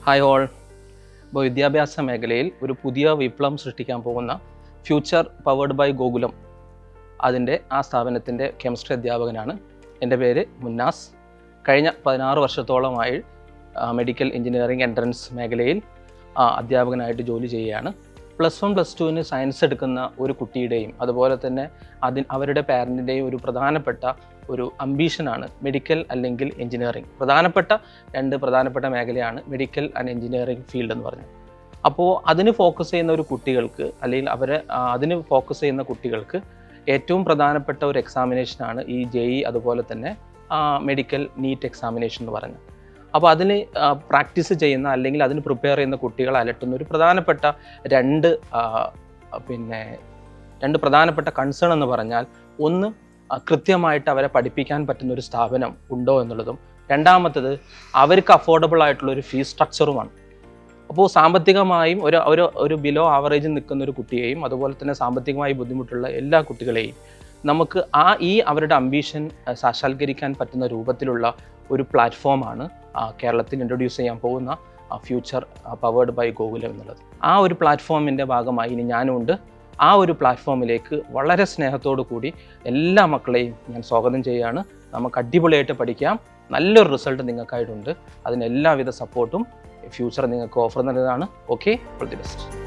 Hi all. ഇപ്പോൾ വിദ്യാഭ്യാസ മേഖലയിൽ ഒരു പുതിയ വിപ്ലവം സൃഷ്ടിക്കാൻ പോകുന്ന ഫ്യൂച്ചർ പവേർഡ് ബൈ ഗോകുലം അതിൻ്റെ ആ സ്ഥാപനത്തിൻ്റെ കെമിസ്ട്രി അധ്യാപകനാണ്. എൻ്റെ പേര് മുന്നാസ്. കഴിഞ്ഞ 16 വർഷത്തോളമായി മെഡിക്കൽ എഞ്ചിനീയറിംഗ് എൻട്രൻസ് മേഖലയിൽ അധ്യാപകനായിട്ട് ജോലി ചെയ്യുകയാണ്. +1 +2 സയൻസ് എടുക്കുന്ന ഒരു കുട്ടിയുടെയും അതുപോലെ തന്നെ അവരുടെ പാരൻറ്റിൻ്റെയും ഒരു പ്രധാനപ്പെട്ട ഒരു അംബീഷനാണ് മെഡിക്കൽ അല്ലെങ്കിൽ എഞ്ചിനീയറിംഗ്. രണ്ട് പ്രധാനപ്പെട്ട മേഖലയാണ് മെഡിക്കൽ ആൻഡ് എഞ്ചിനീയറിംഗ് ഫീൽഡ് എന്ന് പറഞ്ഞത്. അപ്പോൾ അതിന് ഫോക്കസ് ചെയ്യുന്ന ഒരു കുട്ടികൾക്ക് അല്ലെങ്കിൽ അതിന് ഫോക്കസ് ചെയ്യുന്ന കുട്ടികൾക്ക് ഏറ്റവും പ്രധാനപ്പെട്ട ഒരു എക്സാമിനേഷനാണ് ഈ JEE അതുപോലെ തന്നെ മെഡിക്കൽ നീറ്റ് എക്സാമിനേഷൻ എന്ന് പറഞ്ഞത്. അപ്പോൾ അതിന് പ്രാക്ടീസ് ചെയ്യുന്ന അല്ലെങ്കിൽ അതിന് പ്രിപ്പയർ ചെയ്യുന്ന കുട്ടികളെ അലട്ടുന്ന ഒരു പ്രധാനപ്പെട്ട രണ്ട് പ്രധാനപ്പെട്ട കൺസേൺ എന്ന് പറഞ്ഞാൽ, ഒന്ന് കൃത്യമായിട്ട് അവരെ പഠിപ്പിക്കാൻ പറ്റുന്ന ഒരു സ്ഥാപനം ഉണ്ടോ എന്നുള്ളതും, രണ്ടാമത്തത് അവർക്ക് അഫോർഡബിൾ ആയിട്ടുള്ള ഒരു ഫീസ് സ്ട്രക്ചറുമാണ്. അപ്പോൾ സാമ്പത്തികമായും ഒരു ബിലോ ആവറേജിൽ നിൽക്കുന്ന ഒരു കുട്ടിയെയും അതുപോലെ തന്നെ സാമ്പത്തികമായി ബുദ്ധിമുട്ടുള്ള എല്ലാ കുട്ടികളെയും നമുക്ക് അവരുടെ അംബീഷൻ സാക്ഷാത്കരിക്കാൻ പറ്റുന്ന രൂപത്തിലുള്ള ഒരു പ്ലാറ്റ്ഫോമാണ് കേരളത്തിൽ ഇൻട്രൊഡ്യൂസ് ചെയ്യാൻ പോകുന്ന ഫ്യൂച്ചർ പവേർഡ് ബൈ ഗോകുലം എന്നുള്ളത്. ആ ഒരു പ്ലാറ്റ്ഫോമിൻ്റെ ഭാഗമായി ഇനി ഞാനുണ്ട്. ആ ഒരു പ്ലാറ്റ്ഫോമിലേക്ക് വളരെ സ്നേഹത്തോടു കൂടി എല്ലാ മക്കളെയും ഞാൻ സ്വാഗതം ചെയ്യുകയാണ്. നമുക്ക് അടിപൊളിയായിട്ട് പഠിക്കാം. നല്ലൊരു റിസൾട്ട് നിങ്ങൾക്കായിട്ടുണ്ട്. അതിന് എല്ലാവിധ സപ്പോർട്ടും ഫ്യൂച്ചർ നിങ്ങൾക്ക് ഓഫർ നൽകുന്നതാണ്. Okay, all the best.